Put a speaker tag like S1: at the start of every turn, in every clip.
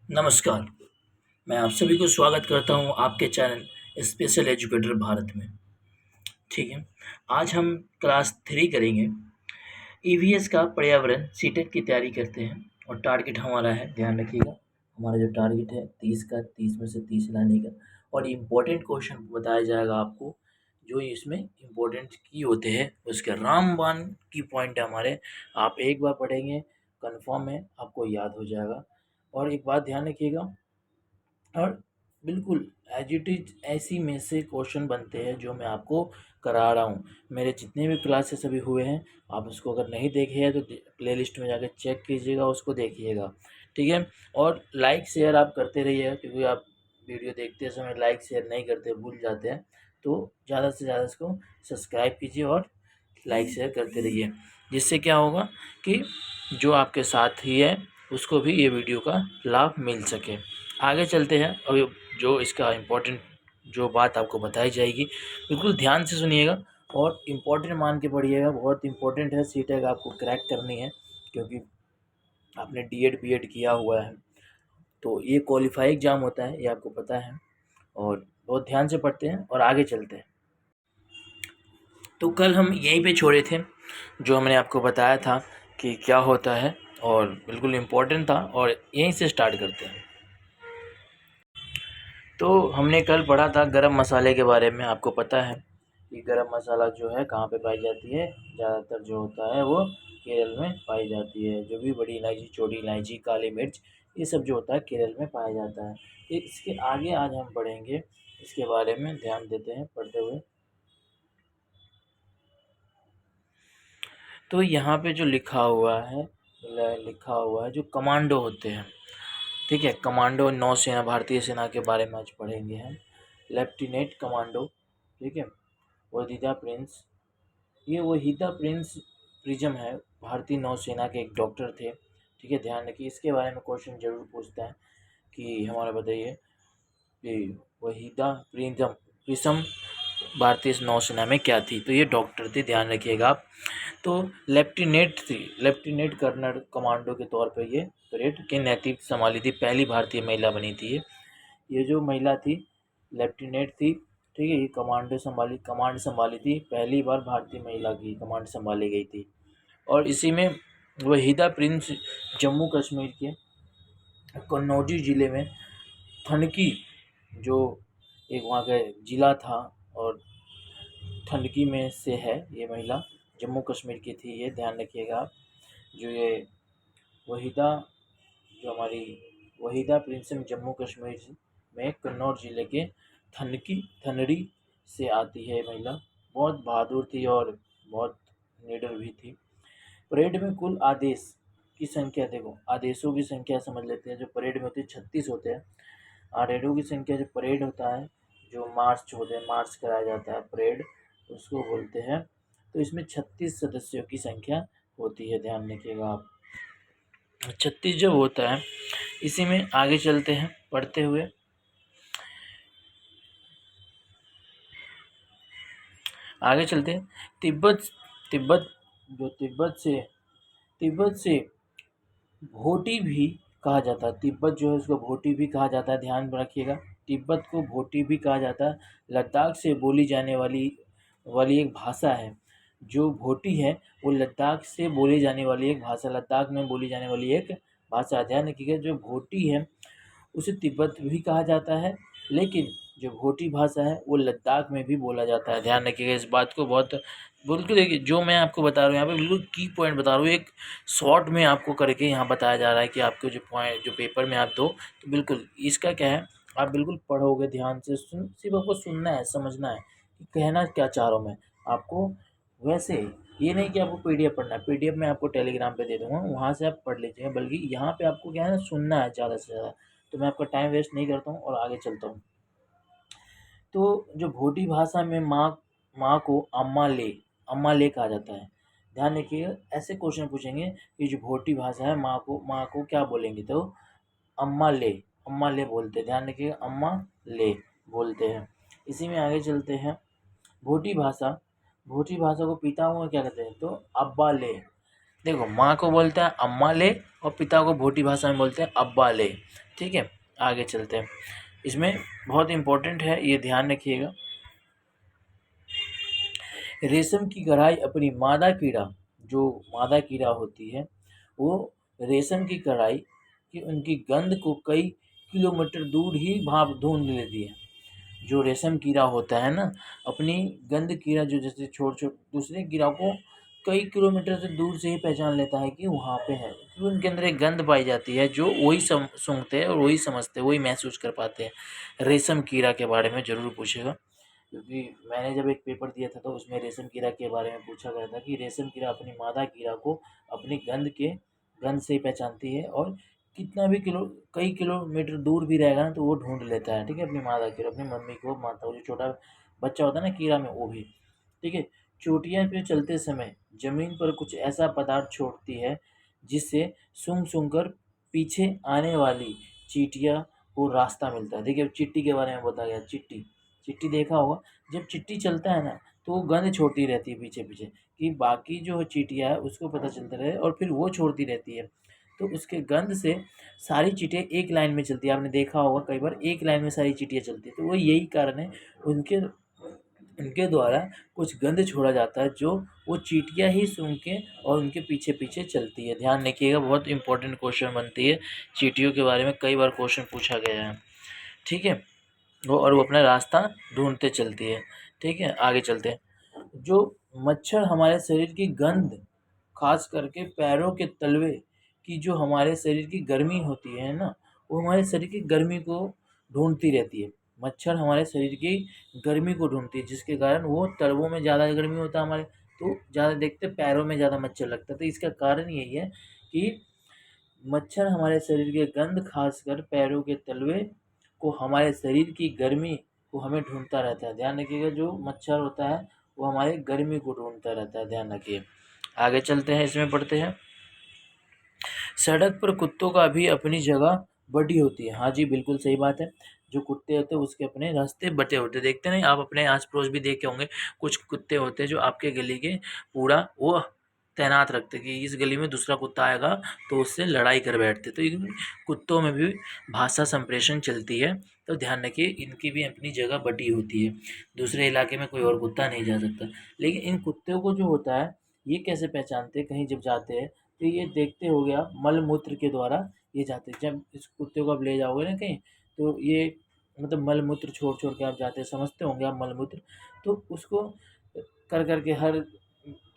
S1: नमस्कार। मैं आप सभी को स्वागत करता हूँ आपके चैनल स्पेशल एजुकेटर भारत में। ठीक है, आज हम क्लास 3 करेंगे। ईवीएस का पर्यावरण सीटेट की तैयारी करते हैं और टारगेट हमारा है, ध्यान रखिएगा, हमारा जो टारगेट है 30 का, 30 में से 30 लाने का। और इम्पोर्टेंट क्वेश्चन बताया जाएगा आपको, जो इसमें इम्पोर्टेंट की होते हैं, उसके रामबाण की पॉइंट है हमारे। आप एक बार पढ़ेंगे, कंफर्म है आपको याद हो जाएगा। और एक बात ध्यान रखिएगा, और बिल्कुल एज इट इज ऐसी में से क्वेश्चन बनते हैं जो मैं आपको करा रहा हूँ। मेरे जितने भी क्लासेस अभी हुए हैं, आप उसको अगर नहीं देखे हैं तो प्ले लिस्ट में जाकर चेक कीजिएगा, उसको देखिएगा। ठीक है, और लाइक शेयर आप करते रहिए, क्योंकि आप वीडियो देखते समय लाइक शेयर नहीं करते, भूल जाते हैं। तो ज़्यादा से ज़्यादा इसको सब्सक्राइब कीजिए और लाइक शेयर करते रहिए, जिससे क्या होगा कि जो आपके साथ ही है उसको भी ये वीडियो का लाभ मिल सके। आगे चलते हैं। अभी जो इसका इम्पोर्टेंट जो बात आपको बताई जाएगी, बिल्कुल ध्यान से सुनिएगा और इम्पोर्टेंट मान के पढ़िएगा। बहुत इम्पोर्टेंट है, सीटेट आपको क्रैक करनी है, क्योंकि आपने डीएड बीएड किया हुआ है तो ये क्वालिफाई एग्ज़ाम होता है, ये आपको पता है। और बहुत ध्यान से पढ़ते हैं और आगे चलते हैं। तो कल हम यहीं पे छोड़े थे, जो हमने आपको बताया था कि क्या होता है, और बिल्कुल इम्पोर्टेंट था, और यहीं से स्टार्ट करते हैं। तो हमने कल पढ़ा था गरम मसाले के बारे में। आपको पता है कि गरम मसाला जो है कहाँ पे पाई जाती है, ज़्यादातर जो होता है वो केरल में पाई जाती है। जो भी बड़ी इलायची, छोटी इलायची, काली मिर्च, ये सब जो होता है केरल में पाया जाता है। इसके आगे आज हम पढ़ेंगे, इसके बारे में ध्यान देते हैं पढ़ते हुए। तो यहाँ पे जो लिखा हुआ है जो कमांडो होते हैं, ठीक है, कमांडो नौसेना, भारतीय सेना के बारे में आज पढ़ेंगे हम। लेफ्टिनेंट कमांडो, ठीक है, वहीदा प्रिंस। ये वहीदा प्रिंस प्रिज्म है, भारतीय नौसेना के एक डॉक्टर थे। ठीक है, ध्यान रखिए, इसके बारे में क्वेश्चन जरूर पूछता है कि हमारा बताइए कि वहीदा प्रिज्म भारतीय नौसेना में क्या थी। तो ये डॉक्टर थे, ध्यान रखिएगा आप। तो लेफ्टिनेंट थी, लेफ्टिनेंट कर्नल कमांडो के तौर पे ये परेड के नेतृत्व संभाली थी, पहली भारतीय महिला बनी थी ये जो महिला थी लेफ्टिनेंट थी। ठीक है, ये कमांड संभाली थी, पहली बार भारतीय महिला की कमांड संभाली गई थी। और इसी में वहीदा प्रिंस जम्मू कश्मीर के कन्नौजी ज़िले में थनकी, जो एक वहाँ का ज़िला था, और थनकी में से है ये महिला, जम्मू कश्मीर की थी ये, ध्यान रखिएगा आप। जो ये वहीदा, जो हमारी वहीदा प्रिंसम जम्मू कश्मीर में कन्नौज ज़िले के थनरी से आती है महिला। बहुत बहादुर थी और बहुत निडर भी थी। परेड में कुल आदेश की संख्या, देखो आदेशों की संख्या समझ लेते हैं। जो परेड में होती है 36 होते हैं। परेडों की संख्या, जो परेड होता है, जो मार्च होते हैं, मार्च कराया जाता है परेड, उसको बोलते हैं। तो इसमें 36 सदस्यों की संख्या होती है, ध्यान रखिएगा आप। 36 जब होता है, इसी में आगे चलते हैं पढ़ते हुए। आगे चलते हैं। तिब्बत तिब्बत जो तिब्बत से भोटी भी कहा जाता है। तिब्बत जो है उसको भोटी भी कहा जाता है, ध्यान में रखिएगा। तिब्बत को भोटी भी कहा जाता है। लद्दाख से बोली जाने वाली वाली एक भाषा है। जो भोटी है वो लद्दाख से बोली जाने वाली एक भाषा, लद्दाख में बोली जाने वाली एक भाषा, ध्यान रखिएगा। जो भोटी है उसे तिब्बत भी कहा जाता है, लेकिन जो भोटी भाषा है वो लद्दाख में भी बोला जाता है, ध्यान रखिएगा इस बात को। बहुत बिल्कुल देखिए, जो मैं आपको बता रहा हूँ यहाँ पे बिल्कुल की पॉइंट बता रहा हूँ, एक शॉर्ट में आपको करके यहाँ बताया जा रहा है कि आपको जो पॉइंट जो पेपर में आप दो, तो बिल्कुल इसका क्या है, आप बिल्कुल पढ़ोगे ध्यान से, सिर्फ आपको सुनना है, समझना है कि कहना क्या चाह रहा हूँ मैं आपको। वैसे ये नहीं कि आपको पीडीएफ पढ़ना है, पीडीएफ मैं आपको टेलीग्राम पे दे दूंगा, वहाँ से आप पढ़ लीजिएगा, बल्कि यहाँ पे आपको क्या है ना, सुनना है ज़्यादा से ज़्यादा। तो मैं आपका टाइम वेस्ट नहीं करता हूँ और आगे चलता हूँ। तो जो भोटी भाषा में माँ को अम्मा ले कहा जाता है। ध्यान रखिएगा, ऐसे क्वेश्चन पूछेंगे कि जो भोटी भाषा है, माँ को क्या बोलेंगे, तो अम्मा ले बोलते हैं, ध्यान रखिएगा, अम्मा ले बोलते हैं। इसी में आगे चलते हैं। भोटी भाषा को पिताओं को क्या कहते हैं, तो अब्बा ले। देखो, माँ को बोलते हैं अम्मा ले और पिता को भोटी भाषा में बोलते हैं अब्बा ले। ठीक है, आगे चलते हैं। इसमें बहुत इंपॉर्टेंट है, ये ध्यान रखिएगा। रेशम की कढ़ाई अपनी मादा कीड़ा, जो मादा कीड़ा होती है वो रेशम की कढ़ाई की उनकी गंध को कई किलोमीटर दूर ही भाप ढूंढ लेती है। जो रेशम कीड़ा होता है ना, अपनी गंध कीड़ा जो जैसे छोट छोट दूसरे कीड़ा को कई किलोमीटर से दूर से ही पहचान लेता है कि वहाँ पे है, क्योंकि उनके अंदर एक गंध पाई जाती है जो वही सूंघते हैं और वही समझते हैं, वही महसूस कर पाते हैं। रेशम कीड़ा के बारे में ज़रूर पूछेगा, क्योंकि मैंने जब एक पेपर दिया था तो उसमें रेशम कीड़ा के बारे में पूछा गया था कि रेशम कीड़ा अपनी मादा कीड़ा को अपनी गंध से ही पहचानती है, और कितना भी कई किलोमीटर दूर भी रहेगा ना तो वो ढूंढ लेता है। ठीक है, अपनी मादा कीड़ा, अपनी मम्मी को, माता को, जो छोटा बच्चा होता है ना कीड़ा में, वो भी। ठीक है, चोटियाँ पे चलते समय जमीन पर कुछ ऐसा पदार्थ छोड़ती है जिससे सूंघ सूंघ कर पीछे आने वाली चींटियाँ को रास्ता मिलता है। देखिए, अब चिट्टी के बारे में बताया गया। चिट्टी चिट्टी देखा होगा, जब चिट्टी चलता है ना तो वो गंध छोड़ती रहती है पीछे पीछे, कि बाकी जो चींटियाँ है उसको पता चलता रहे, और फिर वो छोड़ती रहती है। तो उसके गंध से सारी चींटियाँ एक लाइन में चलती है। आपने देखा होगा कई बार एक लाइन में सारी चींटियाँ चलती है, तो वो यही कारण है, उनके उनके द्वारा कुछ गंध छोड़ा जाता है जो वो चींटियाँ ही सूंघ के और उनके पीछे पीछे चलती है। ध्यान रखिएगा, बहुत इंपॉर्टेंट क्वेश्चन बनती है, चींटियों के बारे में कई बार क्वेश्चन पूछा गया है। ठीक है, वो अपना रास्ता ढूंढते चलती है। ठीक है, आगे चलते हैं। जो मच्छर हमारे शरीर की गंध, खास करके पैरों के तलवे की, जो हमारे शरीर की गर्मी होती है ना, वो हमारे शरीर की गर्मी को ढूंढती रहती है। मच्छर हमारे शरीर की गर्मी को ढूंढती है, जिसके कारण वो तलवों में ज़्यादा गर्मी होता है हमारे, तो ज़्यादा देखते पैरों में ज़्यादा मच्छर लगता है। तो इसका कारण यही है कि मच्छर हमारे शरीर के गंध, खासकर पैरों के तलवे को, हमारे शरीर की गर्मी को हमें ढूंढता रहता है। ध्यान रखिएगा, जो मच्छर होता है वो हमारे गर्मी को ढूंढता रहता है, ध्यान रखिए। आगे चलते हैं, इसमें पढ़ते हैं। सड़क पर कुत्तों का भी अपनी जगह बटी होती है। हाँ जी, बिल्कुल सही बात है। जो कुत्ते होते हैं उसके अपने रास्ते बटे होते हैं। देखते नहीं, आप अपने आस पड़ोस भी देखे होंगे, कुछ कुत्ते होते हैं जो आपके गली के पूरा वो तैनात रखते कि इस गली में दूसरा कुत्ता आएगा तो उससे लड़ाई कर बैठते। तो इन कुत्तों में भी भाषा संप्रेषण चलती है, तो ध्यान रखिए, इनकी भी अपनी जगह बटी होती है। दूसरे इलाके में कोई और कुत्ता नहीं जा सकता। लेकिन इन कुत्तों को जो होता है, ये कैसे पहचानते हैं कहीं जब जाते हैं, तो ये देखते हो गया मल मूत्र के द्वारा ये जाते हैं। जब इस कुत्ते को आप ले जाओगे ना कहीं, तो ये मतलब मल मूत्र छोड़ छोड़ के आप जाते हैं, समझते होंगे आप मल मूत्र, तो उसको कर करके हर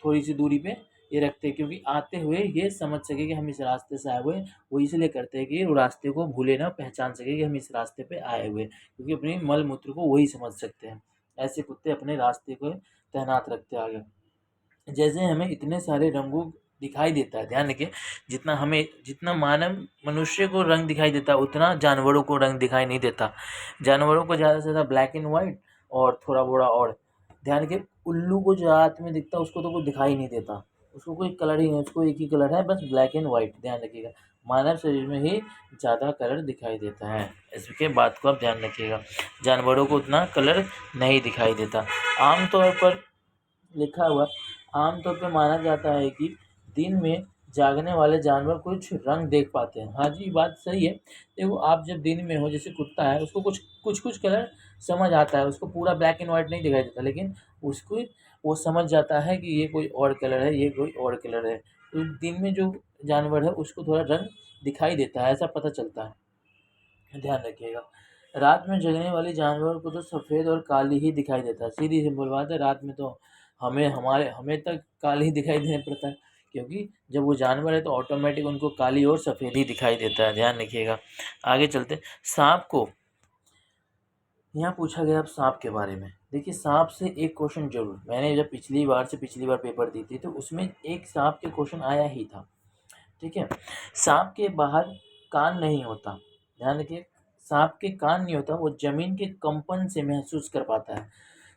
S1: थोड़ी सी दूरी पे ये रखते हैं, क्योंकि आते हुए ये समझ सके कि हम इस रास्ते से आए हुए हैं। वो इसलिए करते हैं कि वो रास्ते को भूले ना, पहचान सके कि हम इस रास्ते पे आए हुए हैं, क्योंकि अपने मल मूत्र को वही समझ सकते हैं। ऐसे कुत्ते अपने रास्ते को तैनात रखते हैं आगे। जैसे हमें इतने सारे रंगों दिखाई देता है, ध्यान रखिए, जितना मानव मनुष्य को रंग दिखाई देता है उतना जानवरों को रंग दिखाई नहीं देता। जानवरों को ज़्यादा से ज़्यादा ब्लैक एंड वाइट और थोड़ा बोड़ा, और ध्यान रखिए, उल्लू को जो रात में दिखता है उसको तो कुछ दिखाई नहीं देता, उसको कोई कलर ही नहीं, उसको एक ही कलर है, बस ब्लैक एंड वाइट। ध्यान रखिएगा, मानव शरीर में ही ज़्यादा कलर दिखाई देता है, इसके बात को आप ध्यान रखिएगा। जानवरों को उतना कलर नहीं दिखाई देता। आमतौर पर लिखा हुआ, आमतौर पर माना जाता है कि दिन में जागने वाले जानवर कुछ रंग देख पाते हैं। हाँ जी, बात सही है। देखो, आप जब दिन में हो, जैसे कुत्ता है उसको कुछ कलर समझ आता है, उसको पूरा ब्लैक एंड वाइट नहीं दिखाई देता, लेकिन उसको वो समझ जाता है कि ये कोई और कलर है, ये कोई और कलर है। तो दिन में जो जानवर है उसको थोड़ा रंग दिखाई देता है, ऐसा पता चलता है, ध्यान रखिएगा। रात में जगने वाले जानवर को तो सफ़ेद और काली ही दिखाई देता है, सीधी सिंपल बात है। रात में तो हमें तक काली ही दिखाई देने पड़ता है, क्योंकि जब वो जानवर है तो ऑटोमेटिक उनको काली और सफ़ेद ही दिखाई देता है, ध्यान रखिएगा। आगे चलते, सांप को यहाँ पूछा गया, अब सांप के बारे में देखिए, सांप से एक क्वेश्चन जरूर, मैंने जब पिछली बार पेपर दी थी तो उसमें एक सांप के क्वेश्चन आया ही था। ठीक है, सांप के बाहर कान नहीं होता, ध्यान रखिए, सांप के कान नहीं होता, वो जमीन के कंपन से महसूस कर पाता है।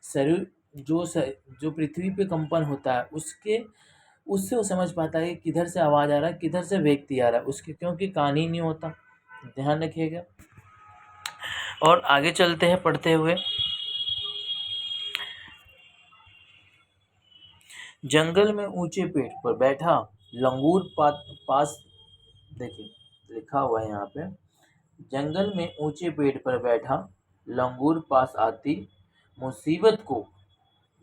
S1: शरीर जो पृथ्वी पे कंपन होता है उससे वो समझ पाता है कि किधर से आवाज़ आ रहा है, किधर से व्यक्ति आ रहा है, उसके क्योंकि कान ही नहीं होता, ध्यान रखिएगा। और आगे चलते हैं पढ़ते हुए। जंगल में ऊंचे पेड़ पर बैठा लंगूर पास, देखिए लिखा हुआ है यहाँ पे, जंगल में ऊंचे पेड़ पर बैठा लंगूर पास आती मुसीबत को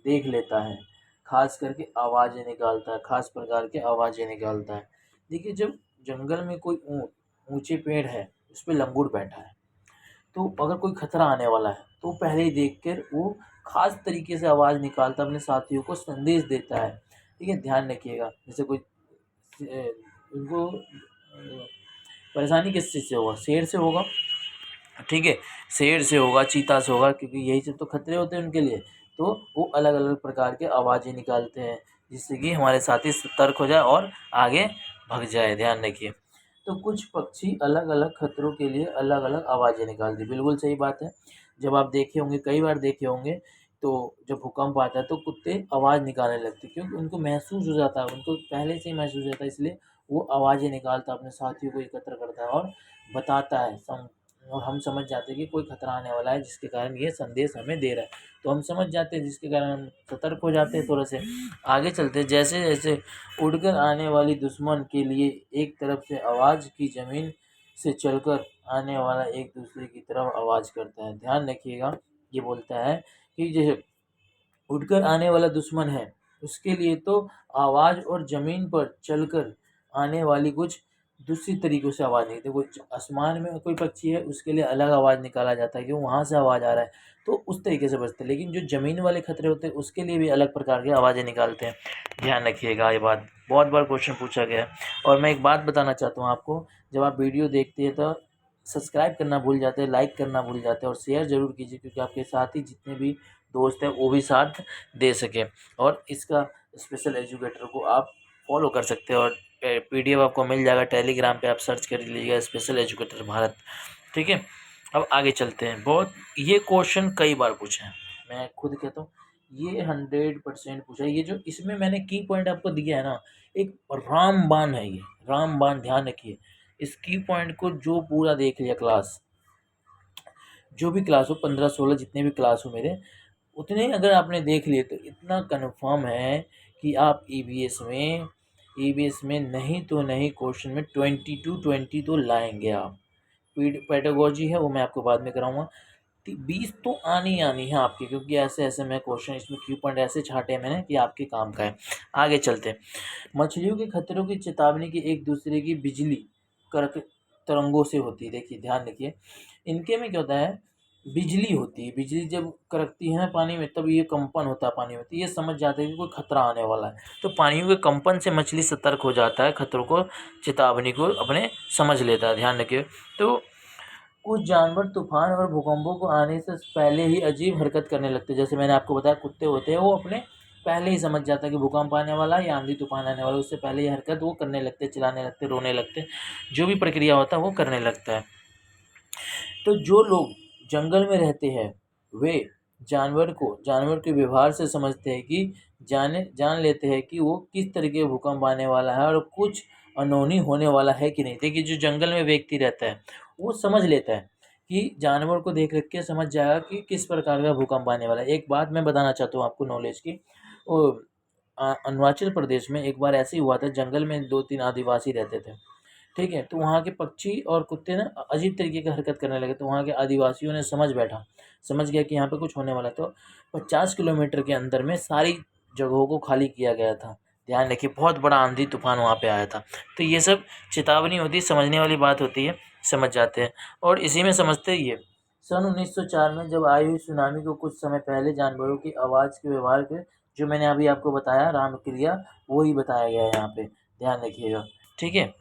S1: देख लेता है, खास करके आवाज़ें निकालता है, खास प्रकार के आवाज़ें निकालता है। देखिए जब जंगल में कोई ऊंचे पेड़ है उस पर लंगूर बैठा है, तो अगर कोई खतरा आने वाला है तो पहले ही देख कर वो खास तरीके से आवाज़ निकालता अपने साथियों को संदेश देता है। ठीक है, ध्यान रखिएगा। जैसे कोई उनको परेशानी किस चीज़ से होगा, शेर से होगा, ठीक है, शेर से होगा, चीता से होगा, क्योंकि यही सब तो खतरे होते हैं उनके लिए। तो वो अलग अलग प्रकार के आवाज़ें निकालते हैं जिससे कि हमारे साथी सतर्क हो जाए और आगे भग जाए, ध्यान रखिए। तो कुछ पक्षी अलग अलग खतरों के लिए अलग अलग आवाज़ें निकालते हैं, बिल्कुल सही बात है। जब आप देखे होंगे, कई बार देखे होंगे, तो जब भूकंप आता है तो कुत्ते आवाज़ निकालने लगते हैं, क्योंकि उनको महसूस हो जाता है, उनको पहले से ही महसूस हो जाता है, इसलिए वो आवाज़ें निकालता है, अपने साथियों को एकत्र करता है और बताता है, और हम समझ जाते हैं कि कोई खतरा आने वाला है, जिसके कारण ये संदेश हमें दे रहा है। तो हम समझ जाते हैं, जिसके कारण हम सतर्क हो जाते हैं थोड़ा से। आगे चलते हैं। जैसे जैसे उड़कर आने वाली दुश्मन के लिए एक तरफ से आवाज़ की, ज़मीन से चलकर आने वाला एक दूसरे की तरफ आवाज़ करता है। ध्यान रखिएगा, ये बोलता है कि जैसे उड़कर आने वाला दुश्मन है, उसके लिए तो आवाज़ और ज़मीन पर चलकर आने वाली कुछ दूसरी तरीक़ों से आवाज़ निकलती है। कुछ आसमान में कोई पक्षी है, उसके लिए अलग आवाज़ निकाला जाता है कि वहाँ से आवाज़ आ रहा है, तो उस तरीके से बजते हैं। लेकिन जो ज़मीन वाले खतरे होते हैं उसके लिए भी अलग प्रकार की आवाज़ें निकालते हैं। ध्यान रखिएगा, ये बात बहुत बार क्वेश्चन पूछा गया है। और मैं एक बात बताना चाहता हूँ आपको, जब आप वीडियो देखते हैं तो सब्सक्राइब करना भूल जाते हैं, लाइक करना भूल जाते हैं और शेयर ज़रूर कीजिए, क्योंकि आपके साथी जितने भी दोस्त हैं वो भी साथ दे सकें। और इसका स्पेशल एजुकेटर को आप फॉलो कर सकते हैं, और PDF आपको मिल जाएगा टेलीग्राम पे, आप सर्च कर लीजिएगा स्पेशल एजुकेटर भारत। ठीक है, अब आगे चलते हैं। बहुत ये क्वेश्चन कई बार पूछे हैं, मैं खुद कहता हूँ ये 100% पूछा है। ये जो इसमें मैंने की पॉइंट आपको दिया है ना, एक रामबाण है, ये रामबाण, ध्यान रखिए। इस की पॉइंट को जो पूरा देख लिया क्लास, जो भी क्लास हो, 15-16 जितने भी क्लास हो मेरे, उतने अगर आपने देख लिए तो इतना कन्फर्म है कि आप ईवीएस में नहीं तो नहीं, क्वेश्चन में 20 तो लाएंगे आप। पेडागोजी है वो मैं आपको बाद में कराऊंगा। 20 तो आनी आनी है आपके, क्योंकि ऐसे ऐसे मैं क्वेश्चन इसमें क्यू पॉइंट ऐसे छाटे हैं मैंने कि आपके काम का है। आगे चलते हैं। मछलियों के खतरों की चेतावनी की एक दूसरे की बिजली करक तरंगों से होती है। देखिए, ध्यान रखिए, इनके में क्या होता है, बिजली होती है। बिजली जब कड़कती है पानी में, तब ये कंपन होता है पानी में, तो ये समझ जाते हैं कि कोई खतरा आने वाला है। तो पानियों के कंपन से मछली सतर्क हो जाता है, खतरों को, चेतावनी को अपने समझ लेता है। ध्यान रखिए। तो कुछ जानवर तूफान और भूकंपों को आने से पहले ही अजीब हरकत करने लगते हैं। जैसे मैंने आपको बताया, कुत्ते होते हैं, वो अपने पहले ही समझ जाता है कि भूकंप आने वाला है या आंधी तूफान आने वाला है, उससे पहले ही हरकत वो करने लगते हैं, चिल्लाने लगते हैं, रोने लगते हैं, जो भी प्रक्रिया होता है वो करने लगता है। तो जो लोग जंगल में रहते हैं वे जानवर के व्यवहार से समझते हैं कि जान लेते हैं कि वो किस तरीके का भूकंप आने वाला है और कुछ अनहोनी होने वाला है कि नहीं। देखिए, जो जंगल में व्यक्ति रहता है वो समझ लेता है कि जानवर को देख के समझ जाएगा कि किस प्रकार का भूकंप आने वाला है। एक बात मैं बताना चाहता हूँ आपको नॉलेज की। वो अरुणाचल प्रदेश में एक बार ऐसे ही हुआ था, जंगल में 2-3 आदिवासी रहते थे। ठीक है, तो वहाँ के पक्षी और कुत्ते ना अजीब तरीके की हरकत करने लगे, तो वहाँ के आदिवासियों ने समझ गया कि यहाँ पे कुछ होने वाला है। तो 50 किलोमीटर के अंदर में सारी जगहों को खाली किया गया था। ध्यान रखिए, बहुत बड़ा आंधी तूफान वहाँ पे आया था। तो ये सब चेतावनी होती है, समझने वाली बात होती है, समझ जाते हैं। और इसी में समझते ही है, सन 1904 में जब आई हुई सुनामी को कुछ समय पहले जानवरों की आवाज़ के व्यवहार के, जो मैंने अभी आपको बताया राम क्रिया, वो ही बताया गया है यहाँ पे, ध्यान रखिएगा। ठीक है,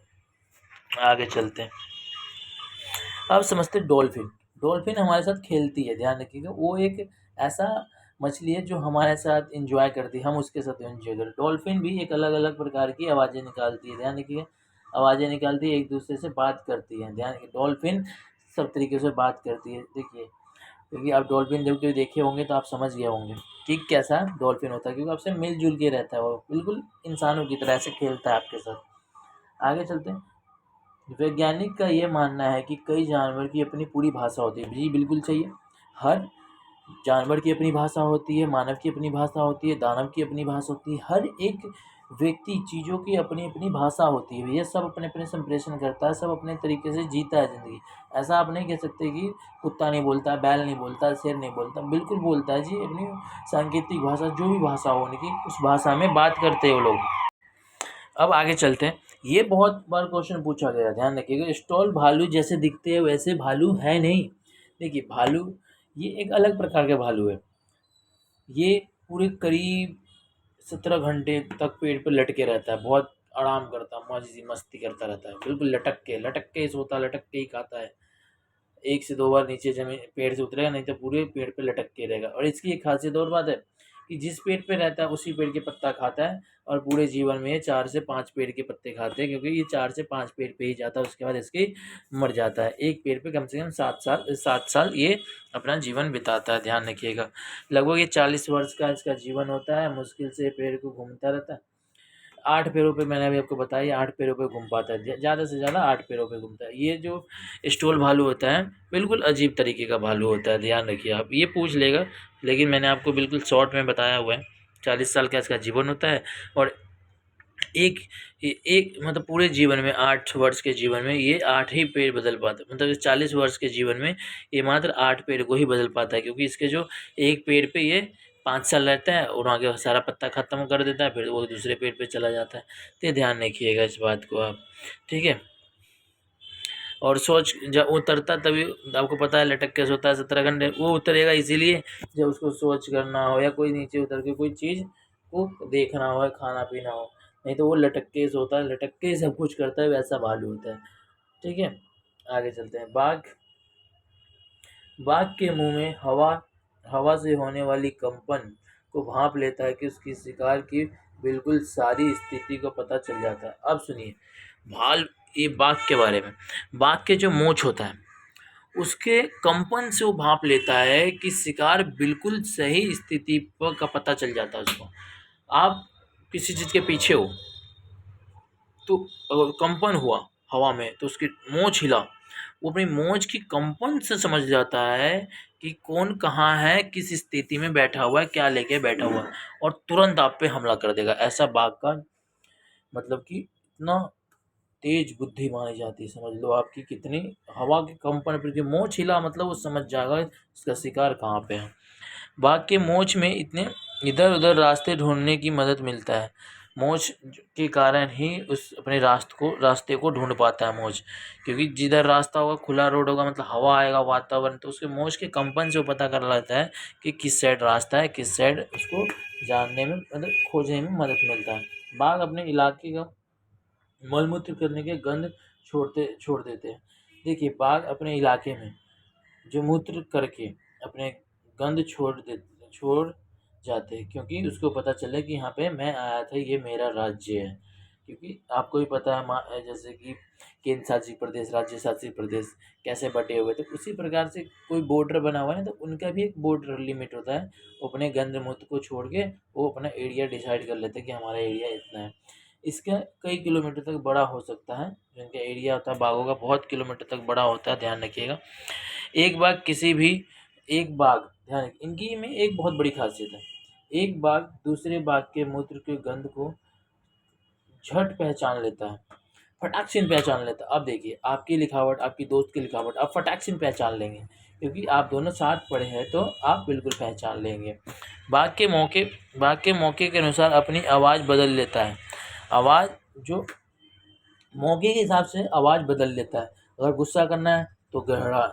S1: आगे चलते हैं। अब समझते हैं डॉल्फिन। डॉल्फिन हमारे साथ खेलती है, ध्यान रखिएगा। वो एक ऐसा मछली है जो हमारे साथ एंजॉय करती है, हम उसके साथ एंजॉय करते हैं। डॉल्फिन भी एक अलग अलग प्रकार की आवाज़ें निकालती है, ध्यान रखिएगा। आवाज़ें निकालती है, एक दूसरे से बात करती है, ध्यान रखिए। डॉल्फिन सब तरीके से बात करती है। देखिए, क्योंकि आप डॉल्फिन जब कभी देखे होंगे तो आप समझ गए होंगे कि कैसा डॉल्फिन होता है, क्योंकि आपसे मिलजुल के रहता है, वो बिल्कुल इंसानों की तरह से खेलता है आपके साथ। आगे चलते हैं। वैज्ञानिक का ये मानना है कि कई जानवर की अपनी पूरी भाषा होती है। जी बिल्कुल सही है। हर जानवर की अपनी भाषा होती है, मानव की अपनी भाषा होती है, दानव की अपनी भाषा होती है। हर एक व्यक्ति चीज़ों की अपनी अपनी भाषा होती है, ये सब अपने अपने संप्रेषण करता है, सब अपने तरीके से जीता है ज़िंदगी। ऐसा आप नहीं कह सकते कि कुत्ता नहीं बोलता, बैल नहीं बोलता, शेर नहीं बोलता, बिल्कुल बोलता है जी। अपनी सांकेतिक भाषा, जो भी भाषा हो उनकी, उस भाषा में बात करते हैं वो लोग। अब आगे चलते हैं। ये बहुत बार क्वेश्चन पूछा गया, ध्यान रखिएगा। स्टॉल भालू जैसे दिखते हैं वैसे भालू है नहीं। देखिए भालू ये एक अलग प्रकार के भालू है। ये पूरे करीब 17 घंटे तक पेड़ पे लटके रहता है, बहुत आराम करता है, मस्ती करता रहता है, बिल्कुल लटक के सोता है, लटक के ही खाता है। 1 से 2 बार नीचे ज़मीन पेड़ से उतरेगा, नहीं तो पूरे पेड़ पे लटक के रहेगा। और इसकी एक खासियत और बात है कि जिस पेड़ पे रहता है उसी पेड़ के पत्ता खाता है, और पूरे जीवन में ये 4 से 5 पेड़ के पत्ते खाते हैं, क्योंकि ये 4 से 5 पेड़ पे ही जाता है, उसके बाद इसकी मर जाता है। एक पेड़ पे कम से कम 7 साल ये अपना जीवन बिताता है, ध्यान रखिएगा। लगभग ये 40 वर्ष का इसका जीवन होता है, मुश्किल से पेड़ को घूमता रहता है। 8 पैरों पे, मैंने अभी आपको बताया, 8 पैरों पे घूम पाता है, ज़्यादा से ज़्यादा 8 पैरों पे घूमता है। ये जो स्टॉल भालू होता है बिल्कुल अजीब तरीके का भालू होता है, ध्यान रखिए आप। ये पूछ लेगा, लेकिन मैंने आपको बिल्कुल शॉर्ट में बताया हुआ है। 40 साल का इसका जीवन होता है, और एक एक मतलब पूरे जीवन में 8 वर्ष के जीवन में ये 8 ही पेड़ बदल पाता है। मतलब इस 40 वर्ष के जीवन में ये मात्र 8 पेड़ को ही बदल पाता है, क्योंकि इसके जो एक पेड़ पे ये 5 साल रहता है और आगे सारा पत्ता खत्म कर देता है, फिर वो दूसरे पेड़ पे चला जाता है। तो ये ध्यान रखिएगा इस बात को आप, ठीक है। और सोच जब उतरता तभी, आपको पता है लटक के सोता है 17 घंटे, वो उतरेगा इसीलिए जब उसको सोच करना हो या कोई नीचे उतर के कोई चीज़ को देखना हो या खाना पीना हो, नहीं तो वो लटक के सोता है, लटक के सब कुछ करता है, वैसा भालू होता है, ठीक है। आगे चलते हैं। बाघ बाघ के मुंह में हवा से होने वाली कंपन को भांप लेता है कि उसकी शिकार की बिल्कुल सारी स्थिति को पता चल जाता है। अब सुनिए भाल ये बाघ के बारे में। बाघ के जो मूंछ होता है उसके कंपन से वो भांप लेता है कि शिकार बिल्कुल सही स्थिति का पता चल जाता है उसको। आप किसी चीज़ के पीछे हो तो अगर कंपन हुआ हवा में तो उसकी मूंछ हिला, वो अपनी मूंछ की कंपन से समझ जाता है कि कौन कहाँ है, किस स्थिति में बैठा हुआ है, क्या लेके बैठा हुआ है, और तुरंत आप पे हमला कर देगा। ऐसा बाघ का मतलब कि इतना तेज बुद्धि मानी जाती है, समझ लो आपकी कितनी। हवा के कंपन पर की मूंछ हिला मतलब वो समझ जाएगा इसका शिकार कहाँ पे है। बाघ के मूंछ में इतने इधर उधर रास्ते ढूंढने की मदद मिलता है। मूंछ के कारण ही उस अपने रास्ते को ढूंढ पाता है मूंछ, क्योंकि जिधर रास्ता होगा खुला रोड होगा, मतलब हवा आएगा, वातावरण, तो उसके मूंछ के कंपन से वो पता कर लेता है कि किस साइड रास्ता है, किस साइड उसको जानने में मतलब खोजने में मदद मिलता है। बाघ अपने इलाके का मलमूत्र करने के गंध छोड़ देते हैं। देखिए बाघ अपने इलाके में जो मूत्र करके अपने गंध छोड़ जाते हैं, क्योंकि उसको पता चले कि यहाँ पे मैं आया था, ये मेरा राज्य है। क्योंकि आपको भी पता है जैसे कि केंद्र शासित प्रदेश, राज्य शासित प्रदेश कैसे बटे हुए, तो उसी प्रकार से कोई बॉर्डर बना हुआ है ना, तो उनका भी एक बॉर्डर लिमिट होता है। वो अपने गंध मूत्र को छोड़ के वो अपना एरिया डिसाइड कर लेते हैं कि हमारा एरिया इतना है। इसका कई किलोमीटर तक बड़ा हो सकता है, जो इनका एरिया होता है बाघों का बहुत किलोमीटर तक बड़ा होता है, ध्यान रखिएगा। एक बाघ किसी भी एक बाघ ध्यान रखिए, इनकी में एक बहुत बड़ी खासियत है। एक बाघ दूसरे बाघ के मूत्र के गंध को झट पहचान लेता है, फटाक से पहचान लेता है। अब देखिए आपकी लिखावट, आपकी दोस्त की लिखावट आप फटाक से पहचान लेंगे, क्योंकि आप दोनों साथ पढ़े हैं, तो आप बिल्कुल पहचान लेंगे। बाघ के मौके के अनुसार अपनी आवाज़ बदल लेता है। आवाज़ जो मौके के हिसाब से आवाज़ बदल लेता है। अगर गुस्सा करना है तो गहरा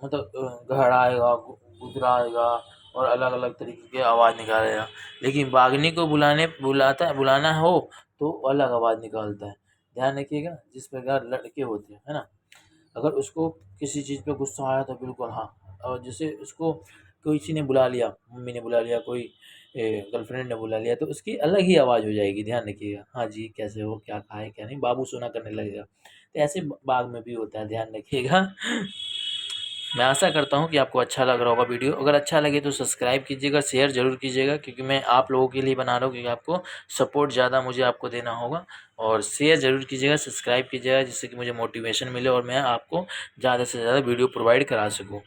S1: मतलब गहराएगा, गुदराएगा और अलग अलग तरीके की आवाज़ निकालेगा। लेकिन बागनी को बुलाना हो तो अलग आवाज़ निकालता है। ध्यान रखिएगा, जिस प्रकार लड़के होते हैं, है ना, अगर उसको किसी चीज़ पे गुस्सा आया तो बिल्कुल हाँ, और जैसे उसको किसी ने बुला लिया, मम्मी ने बुला लिया, कोई गर्लफ्रेंड ने बुला लिया, तो उसकी अलग ही आवाज़ हो जाएगी, ध्यान रखिएगा। हाँ जी, कैसे हो, क्या खाए क्या नहीं, बाबू सोना करने लगेगा। तो ऐसे बाघ में भी होता है, ध्यान रखिएगा। मैं आशा करता हूँ कि आपको अच्छा लग रहा होगा वीडियो। अगर अच्छा लगे तो सब्सक्राइब कीजिएगा, शेयर ज़रूर कीजिएगा, क्योंकि मैं आप लोगों के लिए बना रहा हूँ, क्योंकि आपको सपोर्ट ज़्यादा मुझे आपको देना होगा। और शेयर ज़रूर कीजिएगा, सब्सक्राइब कीजिएगा, जिससे कि मुझे मोटिवेशन मिले और मैं आपको ज़्यादा से ज़्यादा वीडियो प्रोवाइड करा सकूँ।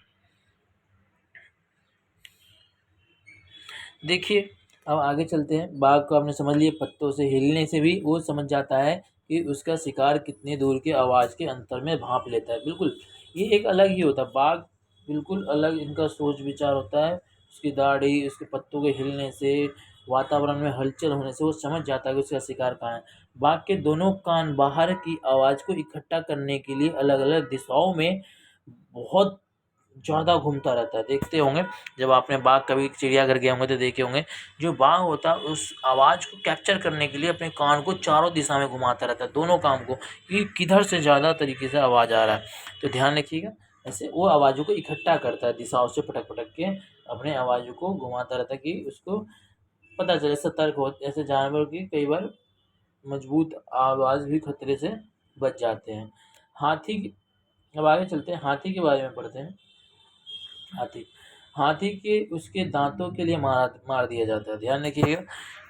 S1: देखिए अब आगे चलते हैं। बाघ को आपने समझ लिया, पत्तों से हिलने से भी वो समझ जाता है कि उसका शिकार कितने दूर की आवाज़ के अंतर में भांप लेता है। बिल्कुल, ये एक अलग ही होता है। बाघ बिल्कुल अलग इनका सोच विचार होता है। उसकी दाढ़ी, उसके पत्तों के हिलने से, वातावरण में हलचल होने से वो समझ जाता है कि उसका शिकार कहाँ है। बाघ के दोनों कान बाहर की आवाज़ को इकट्ठा करने के लिए अलग अलग दिशाओं में बहुत ज़्यादा घूमता रहता है। देखते होंगे जब आपने बाघ कभी चिड़ियाघर गए होंगे तो देखे होंगे, जो बाघ होता है उस आवाज़ को कैप्चर करने के लिए अपने कान को चारों दिशा में घुमाता रहता है, दोनों कान को, कि किधर से ज़्यादा तरीके से आवाज़ आ रहा है। तो ध्यान रखिएगा, ऐसे वो आवाज़ों को इकट्ठा करता है, दिशाओं से पटक पटक के अपने आवाज़ों को घुमाता रहता है कि उसको पता चले, सतर्क हो। ऐसे जानवर की कई बार मजबूत आवाज़ भी खतरे से बच जाते हैं। अब आगे चलते हैं, हाथी के बारे में पढ़ते हैं। हाथी हाथी के उसके दांतों के लिए मार दिया जाता है। ध्यान रखिएगा,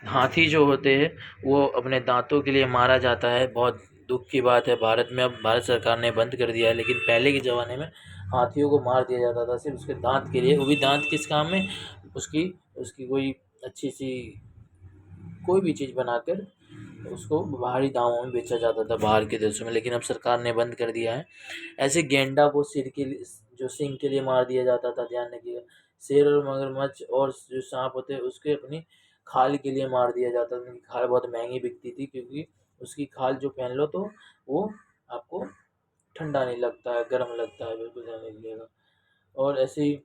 S1: हाथी जो होते हैं वो अपने दांतों के लिए मारा जाता है। बहुत दुख की बात है, भारत में अब भारत सरकार ने बंद कर दिया है, लेकिन पहले के ज़माने में हाथियों को मार दिया जाता था सिर्फ उसके दांत के लिए। वो भी दांत किस काम में, उसकी उसकी कोई अच्छी सी कोई भी चीज़ बनाकर उसको बाहरी दामों में बेचा जाता था बाहर के देशों में, लेकिन अब सरकार ने बंद कर दिया है। ऐसे गेंडा को सिर के लिए, जो सींग के लिए मार दिया जाता था। ध्यान रखिएगा, शेर और मगरमच्छ और जो सांप होते हैं उसके अपनी खाल के लिए मार दिया जाता था। उनकी खाल बहुत महंगी बिकती थी, क्योंकि उसकी खाल जो पहन लो तो वो आपको ठंडा नहीं लगता है, गर्म लगता है। बिल्कुल ध्यान रखिएगा। और ऐसे ही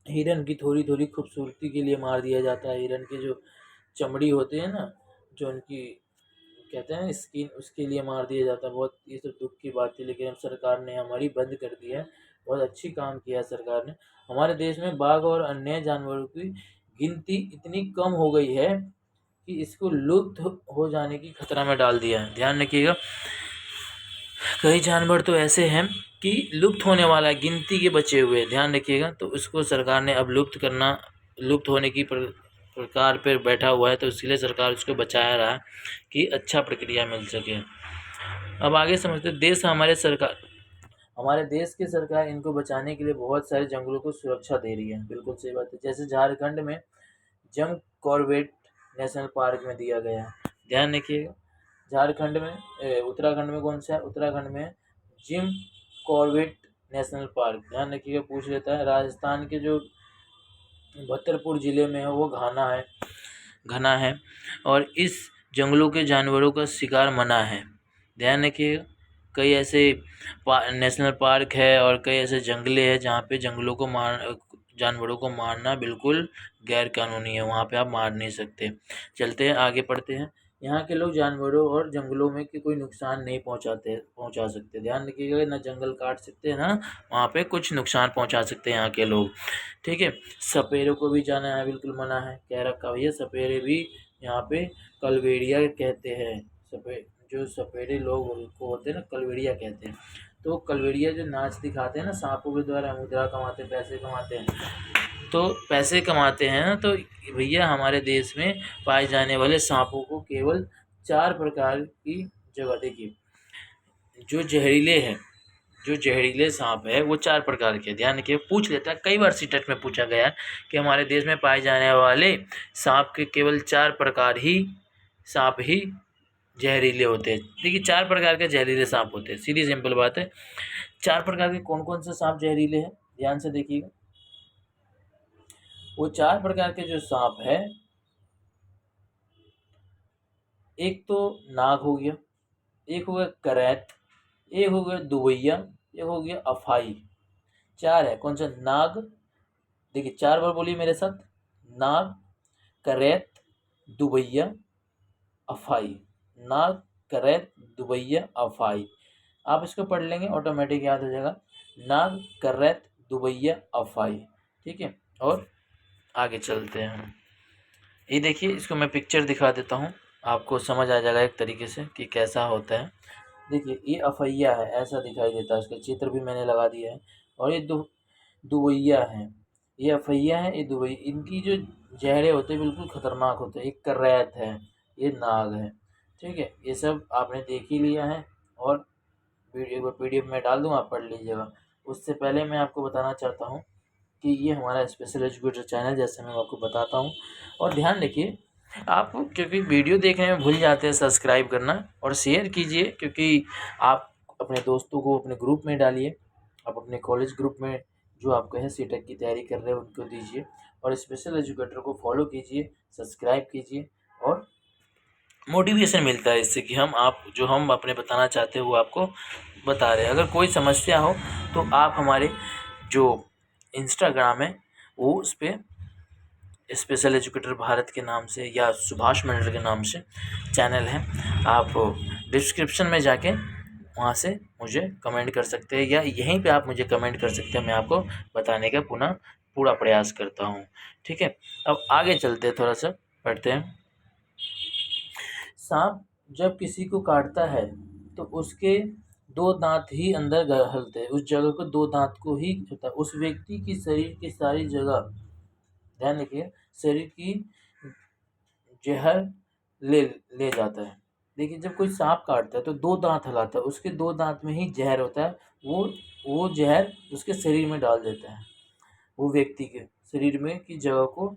S1: हिरन की थोड़ी थोड़ी खूबसूरती के लिए मार दिया जाता है। हिरन की जो चमड़ी होती है ना, जो उनकी कहते हैं स्किन, उसके लिए मार दिया जाता है। बहुत ये तो दुख की बात थी, लेकिन अब सरकार ने हमारी बंद कर दिया है। बहुत अच्छी काम किया है सरकार ने। हमारे देश में बाघ और अन्य जानवरों की गिनती इतनी कम हो गई है कि इसको लुप्त हो जाने की खतरा में डाल दिया है। ध्यान रखिएगा, कई जानवर तो ऐसे हैं कि लुप्त होने वाला है, गिनती के बचे हुए। ध्यान रखिएगा, तो उसको सरकार ने अब लुप्त होने की प्रकार पर बैठा हुआ है, तो इसके लिए सरकार उसको बचाया रहा है कि अच्छा प्रक्रिया मिल सके। अब आगे समझते हैं, हमारे देश की सरकार इनको बचाने के लिए बहुत सारे जंगलों को सुरक्षा दे रही है। बिल्कुल सही बात है। जैसे झारखंड में जम कॉर्बेट नेशनल पार्क में दिया गया है। ध्यान रखिएगा, झारखंड में उत्तराखंड में कौन सा है, उत्तराखंड में जिम कॉर्बेट नेशनल पार्क। ध्यान रखिएगा, पूछ लेता है। राजस्थान के जो भतरपुर जिले में है वो घना है, और इस जंगलों के जानवरों का शिकार मना है। ध्यान रखिएगा, कई ऐसे नेशनल पार्क है और कई ऐसे जंगले हैं जहाँ पे जानवरों को मारना बिल्कुल गैर कानूनी है, वहाँ पे आप मार नहीं सकते। चलते हैं आगे, पढ़ते हैं। यहाँ के लोग जानवरों और जंगलों में कोई नुकसान नहीं पहुँचा सकते। ध्यान रखिएगा, ना जंगल काट सकते हैं, ना वहाँ पे कुछ नुकसान पहुँचा सकते हैं यहाँ के लोग। ठीक है, सपेरों को भी जाना है बिल्कुल मना है। कह रखा भैया, सपेरे भी यहाँ पे कलवेड़िया कहते हैं। जो सपेरे लोग को होते हैं ना, कलवेड़िया कहते हैं। तो कलवेड़िया जो नाच दिखाते हैं ना, सांपों के द्वारा मुद्रा कमाते हैं, पैसे कमाते हैं, तो पैसे कमाते हैं ना। तो भैया हमारे देश में पाए जाने वाले सांपों को केवल 4 प्रकार की जगह, देखिए जो जहरीले सांप है वो 4 प्रकार के। ध्यान रखिए, पूछ लेता है, कई बार सीटेट में पूछा गया है कि हमारे देश में पाए जाने वाले सांप के केवल 4 प्रकार ही सांप ही जहरीले होते हैं। देखिए 4 प्रकार के जहरीले सांप होते हैं, सीधी सिंपल बात है। 4 प्रकार के कौन कौन से सांप जहरीले हैं, ध्यान से देखिएगा। वो 4 प्रकार के जो सांप है, एक तो नाग हो गया, एक हो गया करैत, एक हो गया दुवैया, एक हो गया अफाई। 4 है, कौन सा, नाग, देखिए 4 बार बोलिए मेरे साथ, नाग, करैत, दुवैया, अफाई। नाग, करैत, दुवैया, अफाई। आप इसको पढ़ लेंगे ऑटोमेटिक याद हो जाएगा, नाग, करैत, दुवैया, अफाई। ठीक है, और आगे चलते हैं हम। ये देखिए, इसको मैं पिक्चर दिखा देता हूँ, आपको समझ आ जाएगा एक तरीके से कि कैसा होता है। देखिए ये अफैया है, ऐसा दिखाई देता है, इसका चित्र भी मैंने लगा दिया है। और ये दुवैया है, ये अफैया है, ये दुवैया। इनकी जो जहरे होते हैं बिल्कुल खतरनाक होते हैं। एक करैत है, ये नाग है। ठीक है, ये सब आपने देख ही लिया है, और वीडियो PDF में डाल दूँ, आप पढ़ लीजिएगा। उससे पहले मैं आपको बताना चाहता हूँ कि ये हमारा स्पेशल एजुकेटर चैनल, जैसे मैं आपको बताता हूँ। और ध्यान रखिए, आप क्योंकि वीडियो देखने में भूल जाते हैं सब्सक्राइब करना और शेयर कीजिए, क्योंकि आप अपने दोस्तों को अपने ग्रुप में डालिए, आप अपने कॉलेज ग्रुप में जो आप कहें सीटेक की तैयारी कर रहे हैं उनको दीजिए, और स्पेशल एजुकेटर को फॉलो कीजिए, सब्सक्राइब कीजिए, और मोटिवेशन मिलता है इससे कि आप जो हम अपने बताना चाहते हैं वो आपको बता रहे हैं। अगर कोई समस्या हो तो आप हमारे जो इंस्टाग्राम है वो उस पर स्पेशल एजुकेटर भारत के नाम से या सुभाष मंडल के नाम से चैनल है, आप डिस्क्रिप्शन में जाके वहाँ से मुझे कमेंट कर सकते हैं, या यहीं पे आप मुझे कमेंट कर सकते हैं, मैं आपको बताने का पुनः पूरा प्रयास करता हूँ। ठीक है, अब आगे चलते हैं, थोड़ा सा पढ़ते हैं। सांप जब किसी को काटता है तो उसके दो दांत ही अंदर घलते हैं, उस जगह को दो दांत को ही होता है, उस व्यक्ति की शरीर की सारी जगह, ध्यान रखिए, शरीर की जहर ले ले जाता है। देखिए, जब कोई सांप काटता है तो दो दांत हिलाता है, उसके दो दांत में ही जहर होता है, वो जहर उसके शरीर में डाल देता है, वो व्यक्ति के शरीर में की जगह को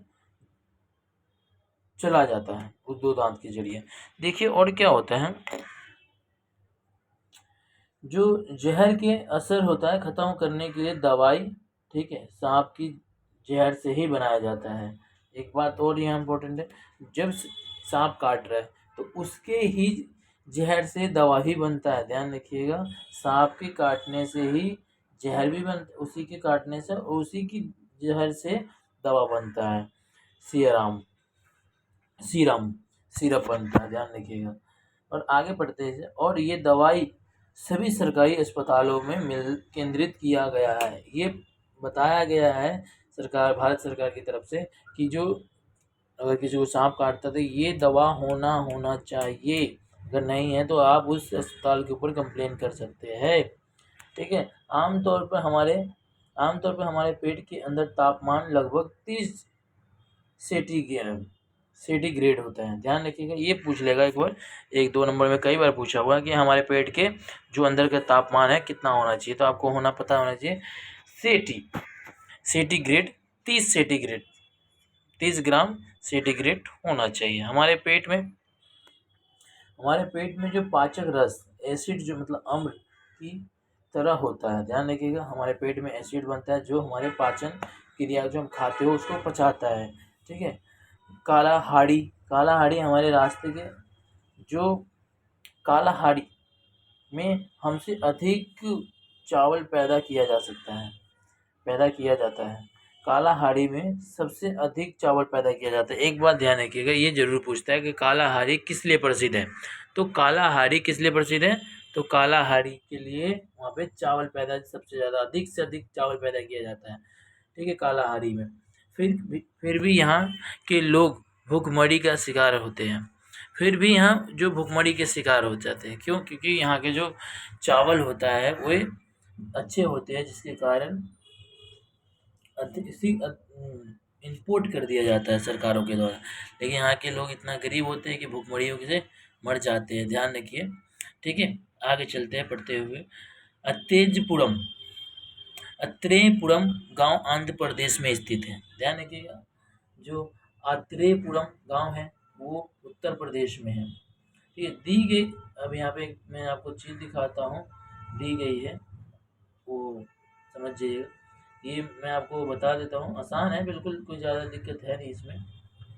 S1: चला जाता है उस दो दांत के जरिए। देखिए, और क्या होता है, जो जहर के असर होता है ख़त्म करने के लिए दवाई, ठीक है, सांप की जहर से ही बनाया जाता है। एक बात और यहाँ इम्पोर्टेंट है, जब सांप काट रहा है तो उसके ही जहर से दवा ही बनता है, ध्यान रखिएगा। सांप के काटने से ही जहर भी उसी के काटने से और उसी की जहर से दवा बनता है, सीरम सीरम सिरप बनता है, ध्यान रखिएगा। और आगे बढ़ते हैं, और ये दवाई सभी सरकारी अस्पतालों में केंद्रित किया गया है। ये बताया गया है भारत सरकार की तरफ से कि जो अगर किसी को सांप काटता तो ये दवा होना चाहिए, अगर नहीं है तो आप उस अस्पताल के ऊपर कंप्लेन कर सकते हैं। ठीक है, आमतौर पर हमारे पेट के अंदर तापमान लगभग 30 सेंटीग्रेड होता है, ध्यान रखिएगा। ये पूछ लेगा एक बार, 1-2 नंबर में कई बार पूछा हुआ है कि हमारे पेट के जो अंदर का तापमान है कितना होना चाहिए, तो आपको पता होना चाहिए सेंटीग्रेड 30 ग्राम सेंटीग्रेड होना चाहिए। हमारे पेट में जो पाचक रस, एसिड, जो मतलब अम्ल की तरह होता है, ध्यान रखिएगा। हमारे पेट में एसिड बनता है जो हमारे पाचन क्रिया जो हम खाते हो उसको पचाता है। ठीक है, काला हाड़ी हमारे रास्ते के जो काला हाड़ी में हमसे अधिक चावल पैदा किया जाता है। काला हाड़ी में सबसे अधिक चावल पैदा किया जाता है। एक बात ध्यान रखिएगा, ये जरूर पूछता है कि काला हाड़ी किस लिए प्रसिद्ध है, तो काला हाड़ी किस लिए प्रसिद्ध है, तो काला हाड़ी के लिए वहाँ पे चावल पैदा सबसे ज़्यादा अधिक से अधिक चावल पैदा किया जाता है। ठीक है, काला हाड़ी में फिर भी यहाँ के लोग भूखमरी का शिकार होते हैं। फिर भी यहाँ जो भूखमरी के शिकार हो जाते हैं, क्यों? क्योंकि यहाँ के जो चावल होता है वे अच्छे होते हैं, जिसके कारण इंपोर्ट कर दिया जाता है सरकारों के द्वारा। लेकिन यहाँ के लोग इतना गरीब होते हैं कि भूखमरी से मर जाते हैं, ध्यान रखिए। ठीक है, आगे चलते हैं पढ़ते हुए। अत्रेयपुरम गांव आंध्र प्रदेश में स्थित है, ध्यान रखिएगा। जो अत्रेयपुरम गांव है वो उत्तर प्रदेश में है। ठीक है, दी गई, अब यहाँ पे मैं आपको चीज़ दिखाता हूँ, दी गई है वो समझ जाइएगा। ये मैं आपको बता देता हूँ, आसान है बिल्कुल, कोई ज़्यादा दिक्कत है नहीं इसमें।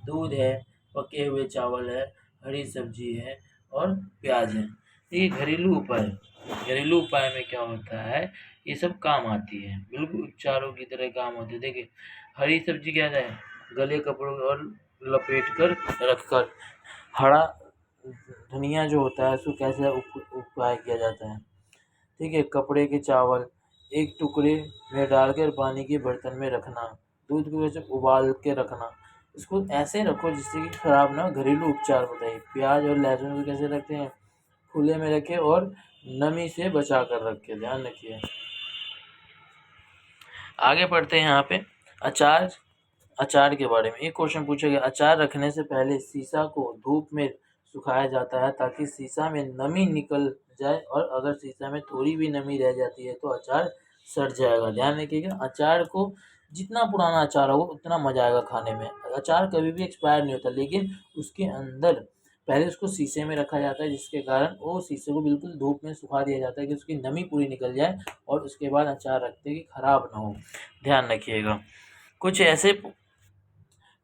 S1: दूध है, पके हुए चावल है, हरी सब्जी है और प्याज है। ये घरेलू उपाय में क्या होता है, ये सब काम आती है, बिल्कुल उपचारों की तरह काम होती है। देखिए, हरी सब्जी क्या है, गले कपड़ों और लपेट कर रखकर, हरा धनिया जो होता है उसको कैसे उपाय किया जाता है। ठीक है, कपड़े के चावल एक टुकड़े में डालकर पानी के बर्तन में रखना, दूध को वैसे उबाल के रखना, इसको ऐसे रखो जिससे कि खराब ना। घरेलू उपचार बताइए। प्याज और लहसुन को कैसे रखते हैं, खुले में रखें और नमी से बचा कर रखें, ध्यान रखिए। आगे पढ़ते हैं यहाँ पे अचार के बारे में। एक क्वेश्चन पूछा गया, अचार रखने से पहले शीशा को धूप में सुखाया जाता है ताकि शीशा में नमी निकल जाए, और अगर शीशा में थोड़ी भी नमी रह जाती है तो अचार सड़ जाएगा, ध्यान रखिएगा। अचार को जितना पुराना अचार होगा उतना मज़ा आएगा खाने में। अचार कभी भी एक्सपायर नहीं होता, लेकिन उसके अंदर पहले उसको शीशे में रखा जाता है, जिसके कारण वो शीशे को बिल्कुल धूप में सुखा दिया जाता है कि उसकी नमी पूरी निकल जाए, और उसके बाद अचार रखते हैं कि खराब ना हो। ध्यान रखिएगा। कुछ ऐसे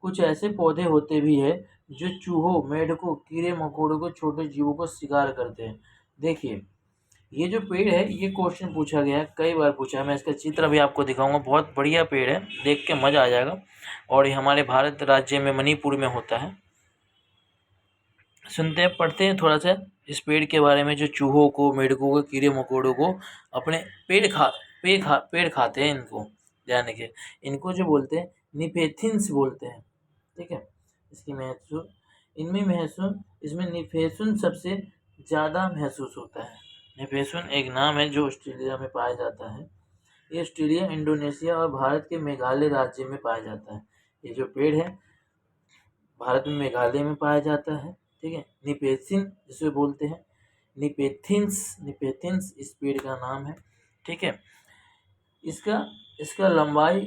S1: कुछ ऐसे पौधे होते भी है जो चूहों, मेंढकों, कीड़े मकोड़ों को, छोटे जीवों को शिकार करते हैं। देखिए, ये जो पेड़ है, ये क्वेश्चन पूछा गया है, कई बार पूछा है। मैं इसका चित्र भी आपको दिखाऊंगा। बहुत बढ़िया पेड़ है, देख के मज़ा आ जाएगा। और ये हमारे भारत राज्य में मणिपुर में होता है। सुनते हैं, पढ़ते हैं थोड़ा सा इस पेड़ के बारे में, जो चूहों को, मेंढकों को, कीड़े मकोड़ों को अपने पेड़ खाते हैं इनको। ध्यान रखिए, इनको जो बोलते हैं निफेथिन्स बोलते हैं। ठीक है, इसकी महसूस इनमें महसूस इसमें निफेसुन सबसे ज़्यादा महसूस होता है। निफेसुन एक नाम है जो ऑस्ट्रेलिया में पाया जाता है। ये ऑस्ट्रेलिया, इंडोनेशिया और भारत के मेघालय राज्य में पाया जाता है। ये जो पेड़ है भारत में मेघालय में पाया जाता है। ठीक है, निपेथिन जिसे बोलते हैं, निपेथिन्स इस पेड़ का नाम है। ठीक है, इसका इसका लंबाई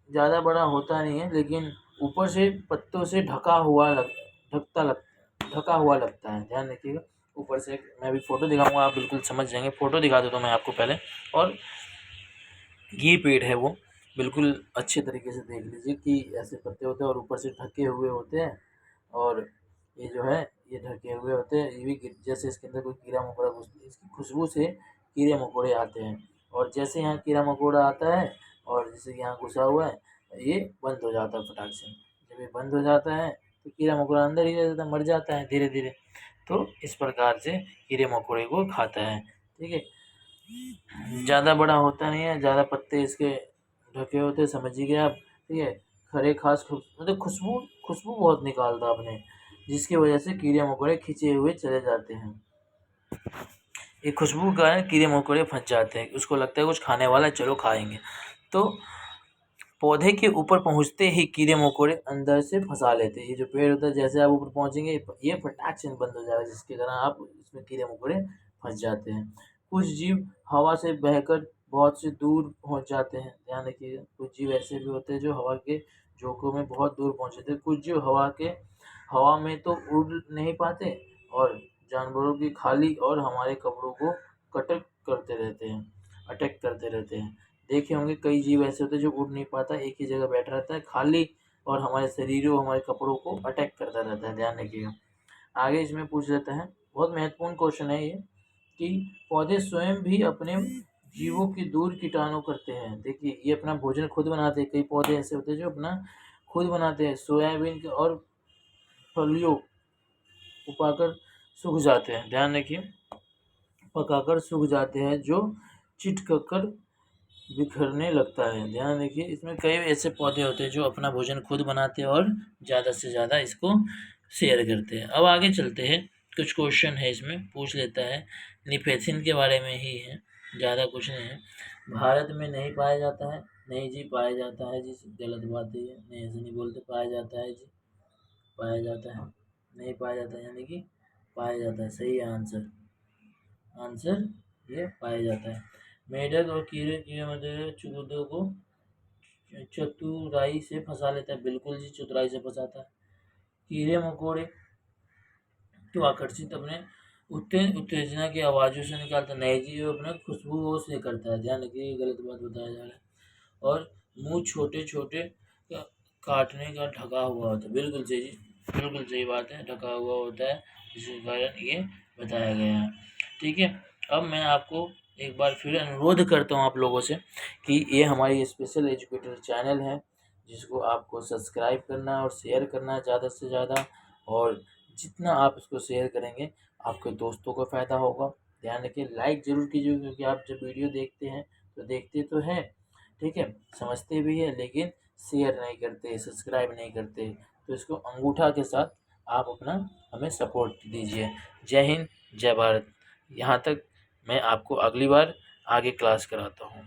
S1: ज़्यादा बड़ा होता नहीं है, लेकिन ऊपर से पत्तों से ढका हुआ लगता है। ध्यान रखिएगा। ऊपर से मैं अभी फ़ोटो दिखाऊंगा, आप बिल्कुल समझ जाएंगे। फ़ोटो दिखा देता हूँ मैं आपको पहले। और ये पेड़ है वो, बिल्कुल अच्छे तरीके से देख लीजिए कि ऐसे पत्ते होते हैं और ऊपर से ढके हुए होते हैं। और ये जो है ये ढके हुए होते हैं। ये भी जैसे इसके अंदर कोई कीड़ा मकोड़ा घुसता है, इसकी खुशबू से कीड़े मकोड़े आते हैं। और जैसे यहाँ कीड़ा मकोड़ा आता है और जैसे यहाँ घुसा हुआ है, ये बंद हो जाता है फटाक से। जब ये बंद हो जाता है तो कीड़ा मकोड़ा अंदर ही रह जाता है, मर जाता है धीरे धीरे। तो इस प्रकार से कीड़े मकोड़े को खाता है। ठीक है, ज़्यादा बड़ा होता नहीं है, ज़्यादा पत्ते इसके ढके होते, समझिए आप। ठीक है, खरे खास मतलब खुशबू बहुत निकालता अपने, जिसकी वजह से कीड़े मकोड़े खींचे हुए चले जाते हैं। ये खुशबू के कारण कीड़े मकोड़े फंस जाते हैं, उसको लगता है कुछ खाने वाला है, चलो खाएंगे। तो पौधे के ऊपर पहुंचते ही कीड़े मकोड़े अंदर से फंसा लेते हैं। ये जो पेड़ होता है, जैसे आप ऊपर पहुंचेंगे ये फटाक से बंद हो जाएगा, जिसके कारण आप इसमें कीड़े मकोड़े फंस जाते हैं। कुछ जीव हवा से बहकर बहुत से दूर पहुंच जाते हैं। ध्यान रखिएगा, कुछ जीव ऐसे भी होते हैं जो हवा के झोंकों में बहुत दूर पहुंच जाते हैं। कुछ जीव हवा में तो उड़ नहीं पाते, और जानवरों की खाली और हमारे कपड़ों को अटैक करते रहते हैं। देखे होंगे कई जीव ऐसे होते हैं जो उड़ नहीं पाता, एक ही जगह बैठा रहता है खाली, और हमारे शरीरों, हमारे कपड़ों को अटैक करता रहता है। ध्यान रखिएगा। आगे इसमें पूछ लेते हैं, बहुत महत्वपूर्ण क्वेश्चन है ये, कि पौधे स्वयं भी अपने जीवों की दूर कीटाणु करते हैं। देखिए, ये अपना भोजन खुद बनाते हैं। कई पौधे ऐसे होते हैं जो अपना खुद बनाते हैं। सोयाबीन के और फलियों पकाकर सूख जाते हैं। ध्यान रखिए, पकाकर सूख जाते हैं, जो चिटकर बिखरने लगता है। ध्यान रखिए, इसमें कई ऐसे पौधे होते हैं जो अपना भोजन खुद बनाते हैं और ज़्यादा से ज़्यादा इसको शेयर करते हैं। अब आगे चलते हैं, कुछ क्वेश्चन है इसमें, पूछ लेता है। निफेथिन के बारे में ही है, ज़्यादा कुछ नहीं है। भारत में नहीं पाया जाता है। नहीं जी, पाया जाता है जी, गलत बात है ये, नहीं ऐसे नहीं बोलते, पाया जाता है जी, पाया जाता है, नहीं पाया जाता है यानी कि पाया जाता है, सही है आंसर। ये पाया जाता है। मेढक और कीड़े मकोड़े चूहों को चतुराई से फंसा लेता है। बिल्कुल जी, चतुराई से फंसाता है। कीड़े मकोड़े तो आकर्षित अपने उत्तेजना की आवाज़ों से निकालता है। नहीं जी, वो अपने खुशबू से करता है। ध्यान रखिए, गलत बात बताया जा रहा है। और मुंह छोटे छोटे काटने का ढका हुआ होता है। बिल्कुल सही जी, बिल्कुल सही बात है, ढका हुआ होता है, जिसके कारण ये बताया गया है। ठीक है, अब मैं आपको एक बार फिर अनुरोध करता हूँ आप लोगों से कि ये हमारी स्पेशल एजुकेटर चैनल है, जिसको आपको सब्सक्राइब करना और शेयर करना है ज़्यादा से ज़्यादा। और जितना आप इसको शेयर करेंगे, आपके दोस्तों को फ़ायदा होगा। ध्यान रखिए, लाइक ज़रूर कीजिए, क्योंकि आप जब वीडियो देखते तो हैं, ठीक है, समझते भी है, लेकिन शेयर नहीं करते, सब्सक्राइब नहीं करते। तो इसको अंगूठा के साथ आप अपना हमें सपोर्ट दीजिए। जय हिंद, जय भारत। यहाँ तक मैं आपको अगली बार आगे क्लास कराता हूँ।